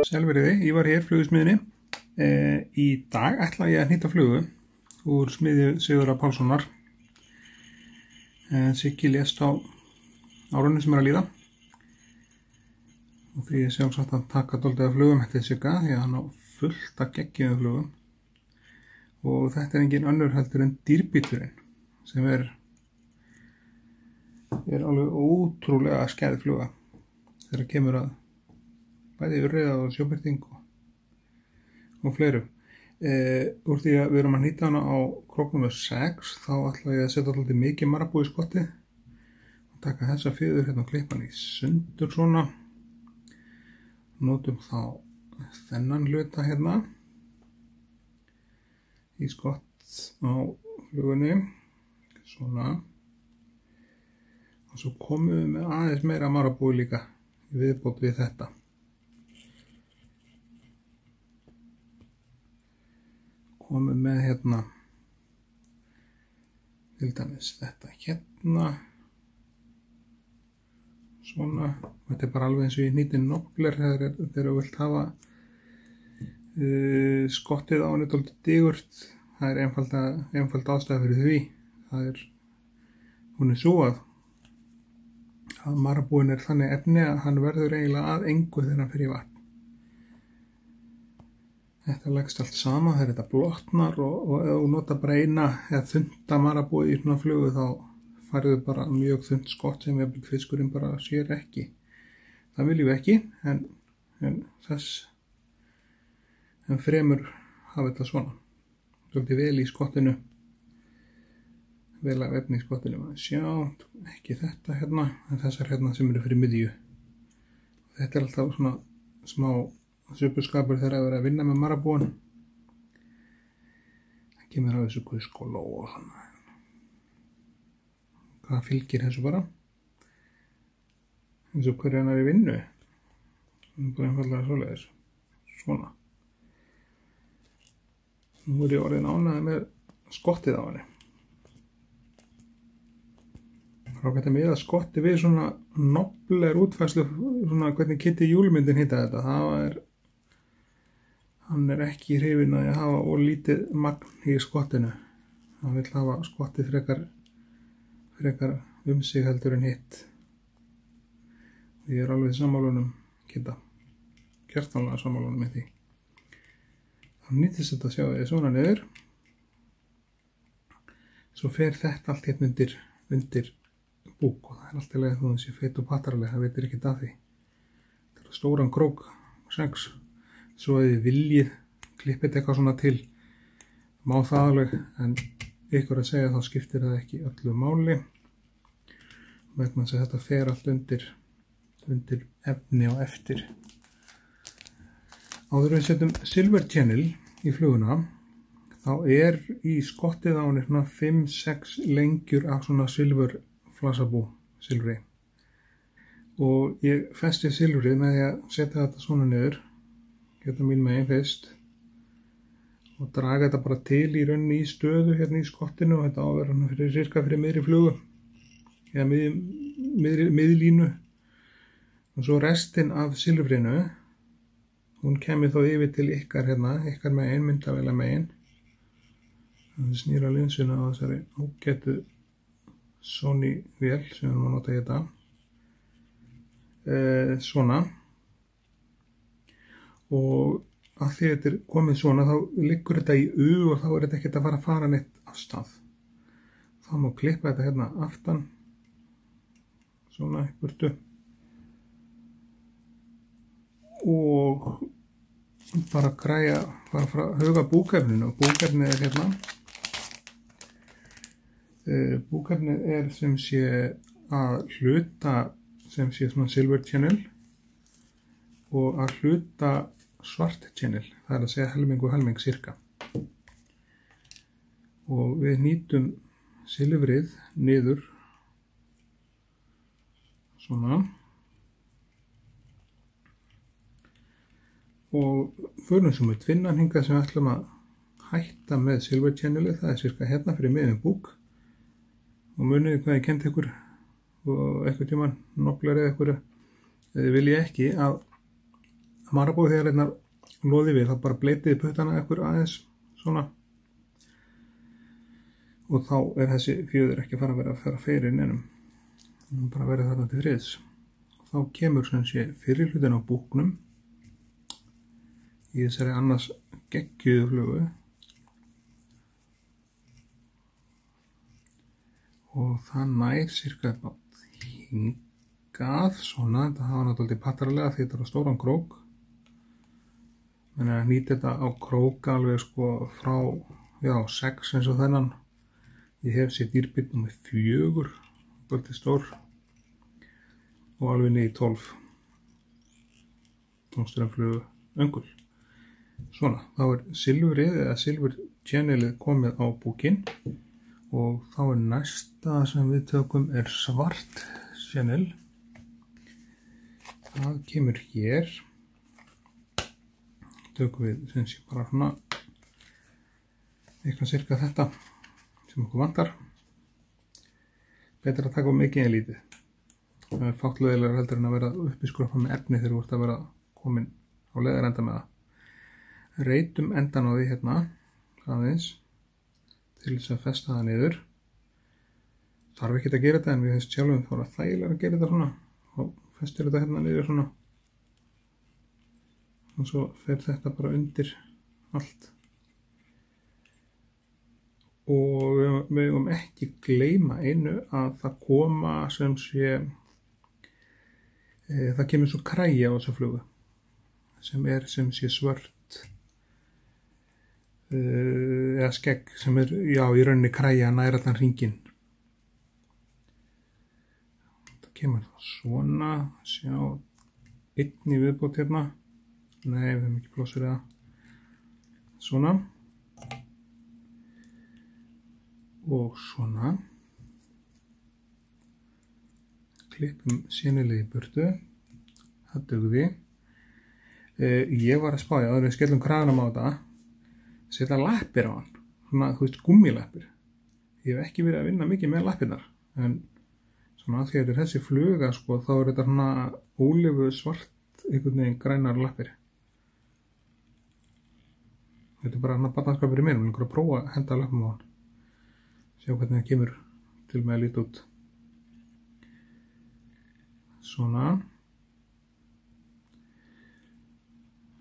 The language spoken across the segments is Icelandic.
Selveriði, ég var hér flugusmiðinni. Í dag ætla ég að hnýta flugu úr smiðju Sigurðar Pálssonar. Siggi lést á árunni sem er að líða. Og því ég sjálfsagt að taka dálítið af flugum eftir Sigga, því að hann á fullt að geggjuðum flugum. Og þetta er engin önnur heldur en dýrbíturinn, sem er alveg ótrúlega skæð fluga þegar kemur að bæði urriða og sjóbirting og fleiru. Úr því að við erum að hnýta hana á krók nr. 6, þá ætla ég að setja alltaf mikið marabú í skottið og taka þessa fiður hérna og klippa hann í sundur svona. Notum þá þennan hluta hérna í skott á flugunni, svona. Og svo komum við með aðeins meira marabú líka í viðbót við þetta. Komum með hérna, til dæmis þetta hérna, svona. Þetta er bara alveg eins og ég hnýti nobler þegar þú vilt hafa skottið á henni dálítið digurt. Það er einfald ástæða fyrir því. Hún er svo að marabúin er þannig efni að hann verður eiginlega að engu þegar hann fer í vatn. Þetta leggst allt saman þegar þetta blotnar og ef þú notar bara eina eða þunda marabúi í svona flugu þá færðu bara mjög þund skott sem fiskurinn bara sér ekki. Það viljum við ekki, en fremur hafa þetta svona. Svolítið vel í skottinu, vel af efni í skottinu. Sjá, ekki þetta hérna, en þessar hérna sem eru fyrir miðju. Þetta er alltaf svona smá svipurskapur þegar það er að vinna með marabúan. Það kemur á þessu guðskóla og svona. Hvað fylgir þessu bara? Eins og hverju hann er í vinnu. Það er bara einfallega svoleiðis. Svona. Nú er ég orðin ánægður með skottið á henni. Þá geta miða skotti við svona nobler útfærslu, svona hvernig Kitty Júlmyndin hitta þetta. Hann er ekki hrifinn að hafa of lítið magn í skottinu. Hann vill hafa skottið frekar sig heldur en hitt. Ég er alveg sammálunum Kitta. Kjartanlega sammálunum með því. Þá nýtist þetta að sjá því svona niður. Svo fer þetta allt hérna undir búk og það er alltaf leið þú þessi feit og pattarlega, það veitir ekkert af því. Þetta er stóran krók 6. Svo ef þið viljið klippið eitthvað svona til, má það alveg, en ykkur að segja þá skiptir það ekki öllu máli. Vegna þess að þetta fer allt undir efni á eftir. Áður við setjum Silver Channel í fluguna, þá er í skottið á henni svona 5-6 lengjur af svona silfur flasabú, silfri. Og ég festi silfrið með því að setja þetta svona niður, hérna mín megin fyrst, og draga þetta bara til í rauninni í stöðu hérna í skottinu og þetta áverðan cirka fyrir miðri flugu, eða miðlínu. Og svo restin af silfrinu, hún kemur þá yfir til ykkar hérna, ykkar megin, myndavela megin. Það snýra linsuna á þessari ágætu Sony vél sem við erum að nota í þetta. Svona. Og að því þetta er komið svona, þá liggur þetta í U og þá er þetta ekkert að fara neitt af stað. Þá má klippa þetta hérna aftan. Svona í burtu. Og bara huga búkefninu, og búkefnið er hérna. Búkefnið er sem sé að hluta sem sé svona Silver Channel og að hluta svart channel, það er að segja helming og helming cirka. Og við hnýtum silfrið niður svona og förum svo með tvinnan hingað sem við ætlum að hætta með Silver Channelið, það er cirka hérna fyrir miðjum búk. Og muniði hvað ég kenndi ykkur og eitthvað tímann nobler eða ykkur, þið viljið ekki að marabói þegar hérna loði við, þá bara bleitiði puttana ekkur aðeins svona og þá er þessi fjöður ekki að fara fyrir neinum, bara verið þarna til friðs. Þá kemur sem sé fyrir hlutin á búknum í þessari annars geggjuðu flugu og það nær cirka hingað svona, þetta hafa náttúrulega pattaralega því þetta er á stóran krók, menn að nýta þetta á krók alveg sko frá 6 eins og þennan. Ég hef sér dýrbit númer 4, bölti stór og alveg niður í 12 tónstyraflugu öngul. Svona, þá er silfrið eða silfur channelið komið á búkinn og þá er næsta sem við tökum er svart channel. Það kemur hér. Tökum við sem sé bara svona eitthvað cirka þetta sem okkur vantar. Betra að taka mikið en lítið. Það er fátt leiðilegra heldur en að vera uppiskroppa með efni þegar þú ert að vera komin á leiðarenda með það. Reytum endan á því hérna aðeins til þess að festa það niður. Þarf ekki að gera þetta en við finnst sjálfum þá er þægilega að gera þetta svona og festir þetta hérna niður svona og svo fer þetta bara undir allt. Og við höfum ekki gleyma einu að það koma sem sé það kemur svo kragi á þessa flugu sem sé svört eða skegg sem er í rauninni kragi að næra allan hringinn. Það kemur þá svona, sjá einn í viðbót hérna, nei við höfum ekki pláss fyrir það, svona og svona, klippum sýnilega í burtu, það dugði. Ég var að spája áður við skellum kraganum á þetta, setja lappir á hann, svona þú veist gúmmílappir. Ég hef ekki verið að vinna mikið með lappirnar, en svona að því að þetta er þessi fluga sko, þá er þetta svona ólífu svart einhvern veginn grænar lappir. Þetta er bara hann að barnaskapur í mér, við erum að prófa að henda lappum á hann. Sjá hvernig það kemur til með að líta út. Svona.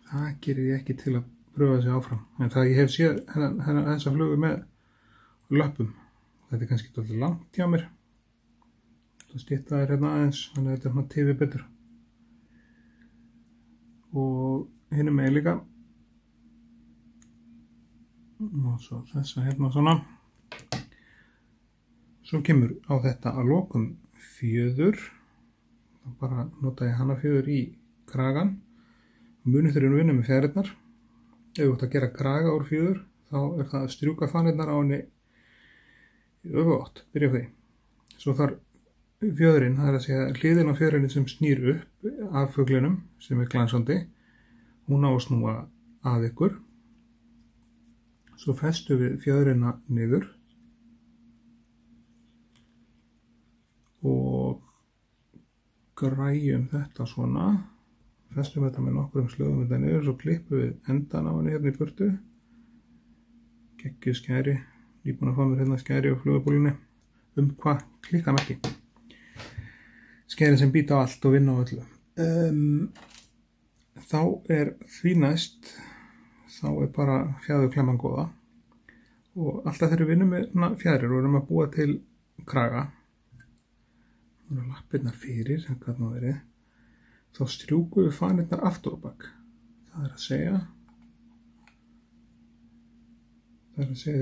Það gerir ég ekki til að pröfa þessi áfram. En það ég hef séð þessa flugu með löppum. Þetta er kannski svolítið langt hjá mér. Það stytta þér hérna aðeins, þannig að þetta er svona tifið betur. Og hinum með líka. Og svo þessa hérna svona. Svo kemur á þetta að lokum fjöður. Þá bara nota ég hana fjöður í kragan. Munið þegar við vinnum með fjarirnar. Ef þú ætti að gera kraga úr fjöður, þá er það að strjúka fanirnar á henni í öfugátt. Byrja á því. Svo þarf fjöðurinn, það er að segja hliðin á fjöðurinni sem snýr upp af fuglinum, sem er glansandi. Hún á að snúa að ykkur. Svo festum við fjöðurina niður. Og græjum þetta svona. Festum þetta með nokkrum slögum þetta niður, svo klippum við endan á henni hérna í burtu. Geggjuð skæri, nýbúin að fá mér hérna skæri á flugubúlunni. Hvað klikkar ekki. Skæri sem býta á allt og vinna á öllu. Þá er því næst, þá er bara fjaðurklemman góða. Og alltaf þegar við vinnum með fjaðrir og erum að búa til kraga. Nú er lappirnar fyrir, það gat nú verið. Þá strjúkum við fanirnar aftur á bak. Það er að segja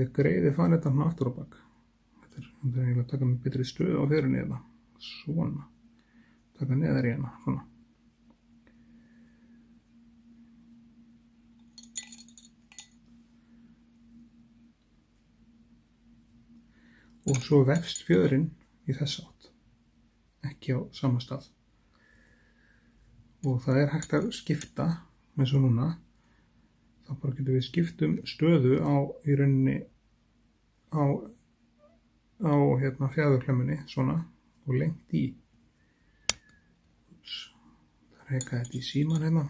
þið greiði fanirnar aftur á bak. Þetta er eiginlega að taka með betri stöðu á fjörunni eða svona. Taka neðar í hana, svona. Og svo vefst fjöðurinn í þessa átt. Ekki á sama stað. Og það er hægt að skipta eins og núna. Þá bara getum við skiptum stöðu á í rauninni á hérna fjaðurklemmunni svona og lengt í. Það reka þetta í síman hérna.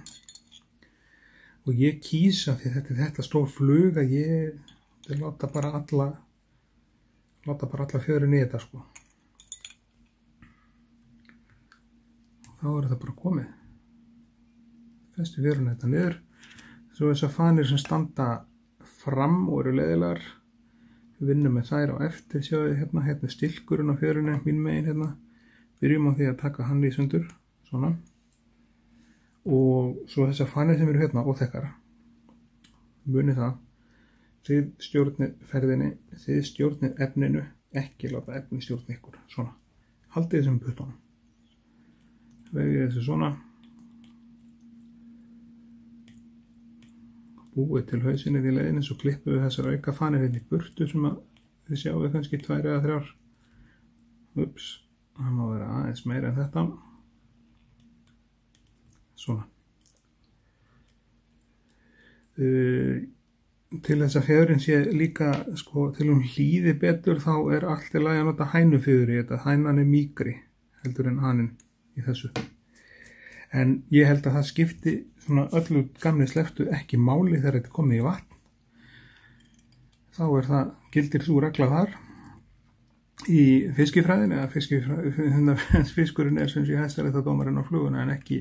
Og ég kýsa því þetta stór flug að ég láta bara alla fjöðrin í þetta sko. Þá þetta bara komið. Festu fjöðruna þetta niður. Svo þessar fanir sem standa fram og eru leiðilegar. Við vinnum með þær á eftir, sjáðu hérna stilkurinn á fjöðrunni, mín megin hérna. Byrjum á því að taka hann í sundur, svona. Og svo þessar fanir sem eru hérna óþekkara. Munið það. Þið stjórnið ferðinni, þið stjórnið efninu, ekki láta efni stjórna ykkur, svona. Haldið þessum puttunum. Vegið þessu svona. Búið til hausinni í leiðinni, svo klippum við þessar auka fanir hérna í burtu sem að þið sjáum kannski 2 eða 3. Ups, það má vera aðeins meira en þetta. Svona. Til þess að fjöðrin sé líka, sko, til hún hlýði betur þá allt í lagi að nota hænufjöður í þetta. Hænan mýkri heldur en haninn í þessu. En ég held að það skipti svona öllu gamni sleftu ekki máli þegar þetta komið í vatn. Þá það, gildir þú regla þar í fiskifræðin, eða fiskurinn sem sé hæstaréttardómarinn á fluguna en ekki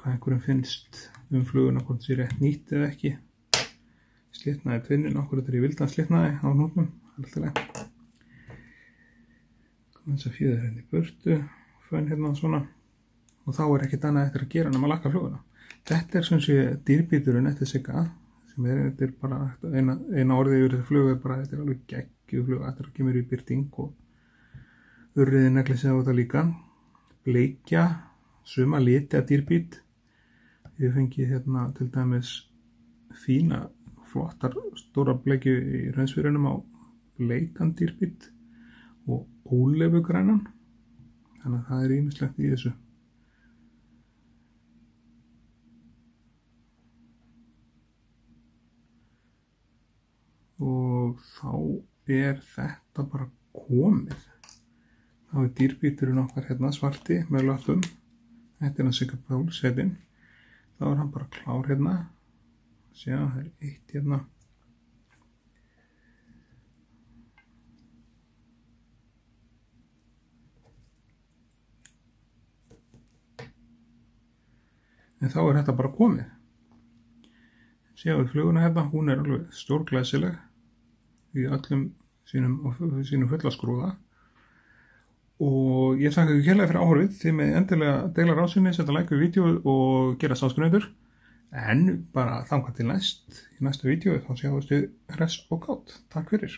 hvað einhverjum finnst fluguna, hvort það sé rétt nýtt eða ekki. Slitnaði tvinnin, okkur þetta í vildan slitnaði á hnútnum, alltaf leið. Kom þess að fjöður hérna í burtu, fönn hérna svona. Og þá ekkert annað eftir að gera nema að lakka fluguna. Þetta sem sé dýrbíturinn eftir sigga, sem þetta bara eina orðið yfir þessu flugu bara, þetta alveg geggjuð fluga, þetta kemur í byrting og urriði negli sig á þetta líka. Bleikja, suma liti að dýrbít. Ég fengið hérna til dæmis fína, flottar, stóra bleikju í raunsfjörunum á bleikan dýrbít og ólefugrænan. Þannig að það ýmislegt í þessu. Og þá þetta bara komið. Þá dýrbíturinn okkar hérna svarti með löppum. Þetta hann Sigga Pál setinn. Þá hann bara klár hérna. Sjá, það eitt hérna. En þá þetta bara komið. Sjáðu fluguna hérna, hún alveg stórglæsileg í öllum sínum fullaskrúða. Og ég þakka ykkur kærlega fyrir áhorfið. Þið með endilega deila rásinni, setja like við vídeóið og gera subscribe. En bara þangað til í næstu vídeói þá sjáumst við hress og gátt. Takk fyrir.